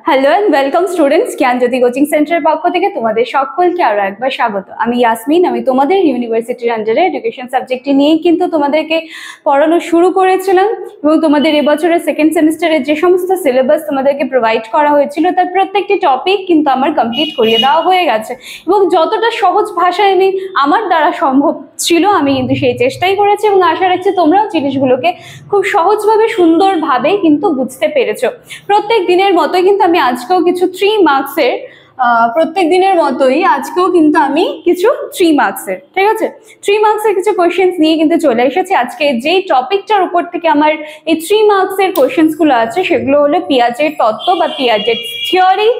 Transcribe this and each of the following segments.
Hello and welcome students, Gyanjyoti coaching সেন্টারের পক্ষ থেকে তোমাদের সকলকে আরো একবার স্বাগত। আমি ইয়াসমিন, আমি তোমাদের ইউনিভার্সিটির আন্ডারে এডুকেশন সাবজেক্টটি নিয়েই কিন্তু তোমাদেরকে পড়ানো শুরু করেছিলাম এবং তোমাদের এবছরের সেকেন্ড সেমিস্টারের যে সমস্ত সিলেবাস তোমাদেরকে প্রোভাইড করা হয়েছিল তার প্রত্যেকটি টপিক কিন্তু আমার কমপ্লিট করিয়ে দেওয়া হয়ে গেছে এবং যতটা সহজ ভাষায় আমি আমার দ্বারা সম্ভব ছিল আমি কিন্তু সেই চেষ্টাই করেছি এবং আশা রাখছি তোমরাও জিনিসগুলোকে খুব সহজভাবে সুন্দরভাবে কিন্তু বুঝতে পেরেছো। প্রত্যেক দিনের মতোই কিন্তু আমি আজকেও কিছু 3 মার্কসের প্রত্যেক দিনের মতোই আজকেও কিন্তু আমি কিছু 3 মার্কসের ঠিক আছে 3 মার্কসের কিছু কোয়েশ্চেন্স নিয়ে কিন্তু চলে এসেছি। আজকে যেই টপিকটার উপর থেকে আমার এই 3 মার্কসের কোয়েশ্চেন্সগুলো আছে সেগুলো হলো পিয়াজের তত্ত্ব বা পিয়াজের থিওরি।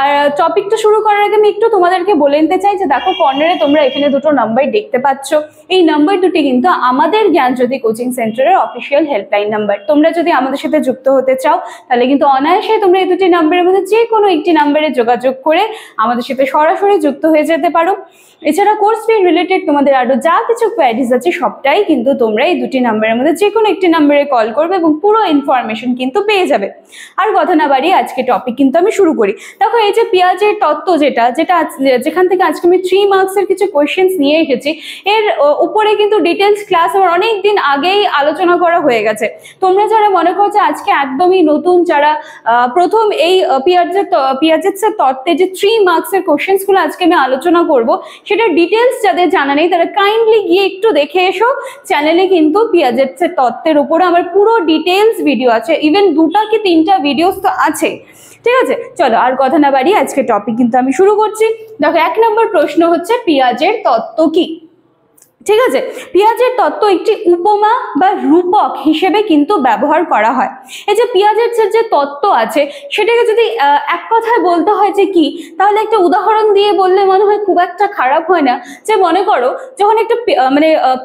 আর টপিকটা শুরু করার আগে আমি একটু তোমাদেরকে বলে নিতে চাই যে দেখো কর্নারে তোমরা এখানে দুটো নাম্বার দেখতে পাচ্ছ। এই নাম্বার দুটি কিন্তু আমাদের জ্ঞানজ্যোতি কোচিং সেন্টারের অফিসিয়াল হেল্পলাইন নাম্বার। তোমরা যদি আমাদের সাথে যুক্ত হতে চাও তাহলে কিন্তু অনায়াসে তোমরা এই দুটি নাম্বারের মধ্যে যে কোনো একটি নাম্বারে যোগাযোগ করে আমাদের সাথে সরাসরি যুক্ত হয়ে যেতে পারো। এছাড়া কোর্স ফি রিলেটেড তোমাদের আরো যা কিছু কোয়ারিজ আছে সবটাই কিন্তু তোমরা এই দুটি নাম্বারের মধ্যে যে কোনো একটি নাম্বারে কল করবে এবং পুরো ইনফরমেশন কিন্তু পেয়ে যাবে। আর কথা না বাড়িয়ে আজকে টপিক কিন্তু আমি শুরু করি। দেখো এই যে পিয়াজের তত্ত্ব যেখান থেকে আজকে আমি 3 মার্কসের কিছু কোয়েশ্চেন্স নিয়ে এসেছি এর উপরে কিন্তু ডিটেলস ক্লাস আমার অনেক দিন আগেই আলোচনা করা হয়ে গেছে। তোমরা যারা মনে করছো আজকে একদমই নতুন, যারা প্রথম এই পিয়াজের তত্ত্বে যে 3 মার্কসের কোয়েশ্চেন্স গুলো আজকে আমি আলোচনা করব সেটা ডিটেলস যাদের জানা নেই তারা কাইন্ডলি গিয়ে একটু দেখে এসো। চ্যানেলে কিন্তু পিয়াজের তত্ত্বের উপরে আমার পুরো ডিটেলস ভিডিও আছে, ইভেন 2টা কি 3টা ভিডিওস তো আছে। ঠিক আছে, চলো আর কথা না বাড়িয়ে আজকে টপিক কিন্তু আমি শুরু করছি। দেখো 1 নম্বর প্রশ্ন হচ্ছে পিয়াজের তত্ত্ব কি। ঠিক আছে, পিয়াজের তত্ত্ব একটি উপমা বা রূপক হিসেবে কিন্তু ব্যবহার করা হয়। এই যে পিয়াজের যে তত্ত্ব আছে সেটাকে যদি এক কথায় বলতে হয় যে কি, তাহলে একটা উদাহরণ দিয়ে বললে মনে হয় খুব একটা খারাপ হয় না। যে মনে করো যখন একটা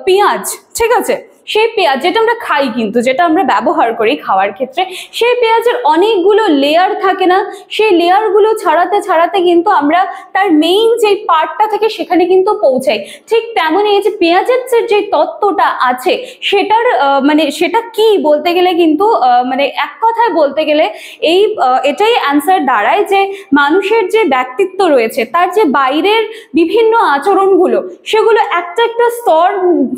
পেঁয়াজ, ঠিক আছে, সেই পেঁয়াজ যেটা আমরা খাই কিন্তু যেটা আমরা ব্যবহার করি খাওয়ার ক্ষেত্রে, সেই পেঁয়াজের অনেকগুলো লেয়ার থাকে না, সেই লেয়ারগুলো ছাড়াতে ছাড়াতে কিন্তু আমরা তার মেইন যে পার্টটা থেকে সেখানে কিন্তু পৌঁছাই। ঠিক তেমনই এই যে পেঁয়াজের যে তত্ত্বটা আছে সেটার সেটা কি বলতে গেলে কিন্তু এক কথায় বলতে গেলে এটাই অ্যান্সার দাঁড়ায় যে মানুষের যে ব্যক্তিত্ব রয়েছে তার যে বাইরের বিভিন্ন আচরণগুলো সেগুলো একটা একটা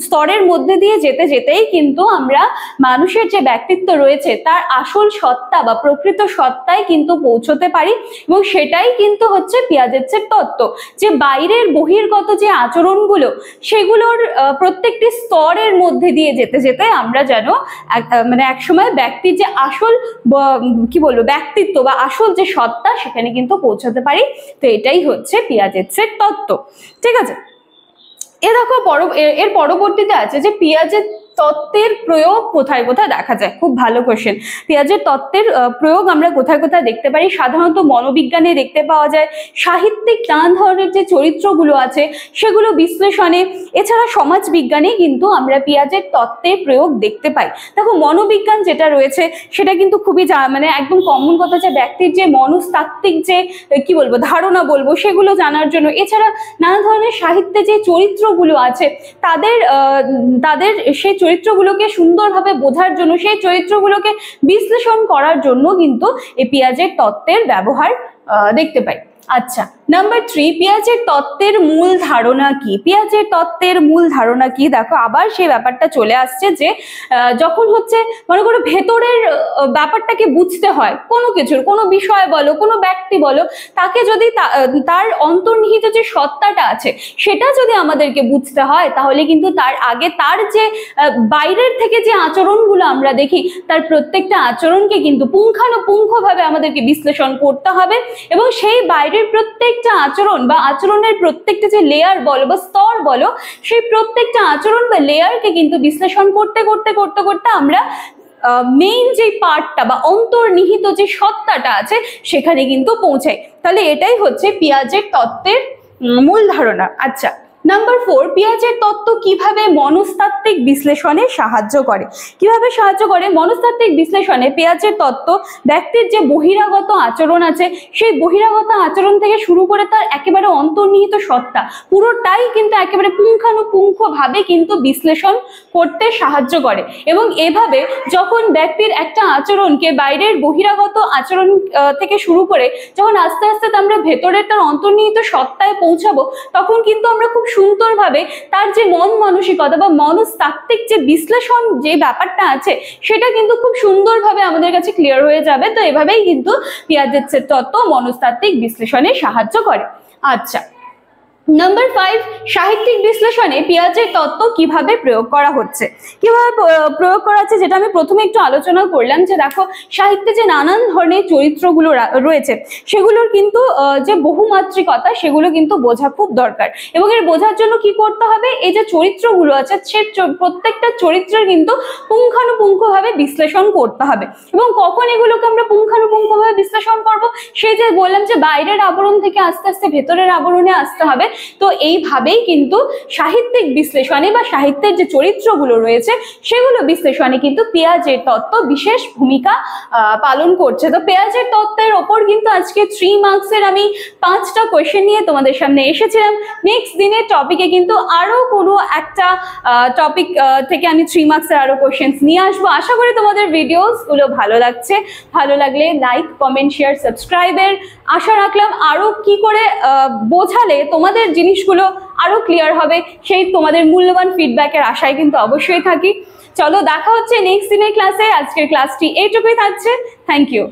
স্তরের মধ্যে দিয়ে যেতেই কিন্তু আমরা মানুষের যে ব্যক্তিত্ব রয়েছে তার আসল সত্তা বা প্রকৃত সত্তায় কিন্তু পৌঁছতে পারি এবং সেটাই কিন্তু হচ্ছে পিয়াজের তত্ত্ব। যে বাইরের বহির্গত যে আচরণগুলো সেগুলোর প্রত্যেকটি স্তরের মধ্যে দিয়ে যেতে আমরা যেন একসময় ব্যক্তির যে আসল ব্যক্তিত্ব বা আসল যে সত্তা সেখানে কিন্তু পৌঁছাতে পারি। তো এটাই হচ্ছে পিয়াজের তত্ত্ব। ঠিক আছে, এর পরবর্তীতে আছে যে পিয়াজের তত্ত্বের প্রয়োগ কোথায় কোথায় দেখা যায়। খুব ভালো কোশ্চেন। পেঁয়াজের তত্ত্বের প্রয়োগ আমরা কোথায় কোথায় দেখতে পারি? সাধারণত মনোবিজ্ঞানে দেখতে পাওয়া যায়, সাহিত্যিক নানান ধরনের যে চরিত্রগুলো আছে সেগুলো বিশ্লেষণে, এছাড়া সমাজ বিজ্ঞানে কিন্তু আমরা পেঁয়াজের তত্ত্বের প্রয়োগ দেখতে পাই। দেখো মনোবিজ্ঞান যেটা রয়েছে সেটা কিন্তু খুবই একদম কমন কথা, যে ব্যক্তির যে মনস্তাত্ত্বিক যে ধারণা সেগুলো জানার জন্য। এছাড়া নানা ধরনের সাহিত্যে যে চরিত্রগুলো আছে তাদের সেই চরিত্রগুলোকে সুন্দরভাবে বোঝার জন্য, সেই চরিত্রগুলোকে বিশ্লেষণ করার জন্য কিন্তু এই পিয়াজের তত্ত্বের ব্যবহার দেখতে পাই। আচ্ছা, নাম্বার 3, পিয়াজের তত্ত্বের মূল ধারণা কি? পিয়াজের তত্ত্বের মূল ধারণা কি? দেখো আবার সেই ব্যাপারটা চলে আসছে যে যখন হচ্ছে মনে করো ভেতরের ব্যাপারটাকে বুঝতে হয় কোনো কিছুর, কোনো বিষয় বলো, কোনো ব্যক্তি বলো, তাকে যদি তার অন্তর্নিহিত যে সত্তাটা আছে সেটা যদি আমাদেরকে বুঝতে হয় তাহলে কিন্তু তার আগে তার যে বাইরের থেকে যে আচরণগুলো আমরা দেখি তার প্রত্যেকটা আচরণকে কিন্তু পুঙ্খানুপুঙ্খভাবে আমাদেরকে বিশ্লেষণ করতে হবে এবং সেই বাইরের প্রত্যেকটা আচরণ বা আচরণের প্রত্যেকটা যে লেয়ার বলো বা স্তর বলো, সেই প্রত্যেকটা আচরণ বা লেয়ারকে কিন্তু বিশ্লেষণ করতে করতে করতে করতে আমরা মেইন যে পার্টটা বা অন্তর্নিহিত যে সত্তাটা আছে সেখানে কিন্তু পৌঁছাই। তাহলে এটাই হচ্ছে পিয়াজের তত্ত্বের মূল ধারণা। আচ্ছা, নাম্বার 4, পিয়াজের তত্ত্ব কিভাবে মনস্তাত্ত্বিক বিশ্লেষণে সাহায্য করে। কিভাবে সাহায্য করে? মনস্তাত্ত্বিক বিশ্লেষণে পিয়াজের তত্ত্ব ব্যক্তির যে বহিরাগত আচরণ আছে সেই বহিরাগত আচরণ থেকে শুরু করে তার একেবারে অন্তর্নিহিত সত্তা পুরোটাই কিন্তু একেবারে পুঙ্খানুপুঙ্খভাবে কিন্তু বিশ্লেষণ করতে সাহায্য করে। এবং এভাবে যখন ব্যক্তির একটা আচরণকে বাইরের বহিরাগত আচরণ থেকে শুরু করে যখন আস্তে আস্তে আমরা ভেতরের তার অন্তর্নিহিত সত্তায় পৌঁছাবো, তখন কিন্তু আমরা খুব সুন্দরভাবে তার যে মন মানসিকতা বা মনস্তাত্ত্বিক যে বিশ্লেষণ যে ব্যাপারটা আছে সেটা কিন্তু খুব সুন্দরভাবে আমাদের কাছে ক্লিয়ার হয়ে যাবে। তো এভাবেই কিন্তু পিয়াজের তত্ত্ব মনস্তাত্ত্বিক বিশ্লেষণে সাহায্য করে। আচ্ছা, নাম্বার 5, সাহিত্যিক বিশ্লেষণে পিয়াজের তত্ত্ব কিভাবে প্রয়োগ করা হচ্ছে। কিভাবে প্রয়োগ করা হচ্ছে যেটা আমি প্রথমে একটু আলোচনা করলাম, যে দেখো সাহিত্যে যে নানান ধরনের চরিত্রগুলো রয়েছে সেগুলোর কিন্তু যে বহুমাত্রিকতা সেগুলো কিন্তু বোঝা খুব দরকার। এবং এর বোঝার জন্য কি করতে হবে, এই যে চরিত্রগুলো আছে সে প্রত্যেকটা চরিত্রের কিন্তু পুঙ্খানুপুঙ্খভাবে বিশ্লেষণ করতে হবে। এবং কখন এগুলোকে আমরা পুঙ্খানুপুঙ্খভাবে বিশ্লেষণ করব, সেই যে বললাম যে বাইরের আবরণ থেকে আস্তে আস্তে ভেতরের আবরণে আসতে হবে। তো এইভাবেই কিন্তু সাহিত্যিক বিশ্লেষণে বা সাহিত্যের যে চরিত্রগুলো রয়েছে সেগুলো বিশ্লেষণে কিন্তু পিয়াজের তত্ত্ব বিশেষ ভূমিকা পালন করছে। তো পিয়াজের তত্ত্বের ওপর কিন্তু আজকে 3 মার্কসের আমি 5টা কোয়েশ্চেন নিয়ে তোমাদের সামনে এসেছিলাম। নেক্সট দিনের টপিকে কিন্তু আরো কোনো একটা টপিক থেকে আমি 3 মার্কসের আরো কোয়েশ্চেন নিয়ে আসবো। আশা করি তোমাদের ভিডিওস গুলো ভালো লাগছে। ভালো লাগলে লাইক, কমেন্ট, শেয়ার, সাবস্ক্রাইবের আশা রাখলাম। আরো কি করে বোঝালে তোমাদের জিনিসগুলো আরো ক্লিয়ার হবে সেই তোমাদের মূল্যবান ফিডব্যাকের আশায় কিন্তু অবশ্যই থাকি। চলো দেখা হচ্ছে নেক্সট দিনের ক্লাসে। আজকের ক্লাসটি এইটুকুই থাকছে। Thank you.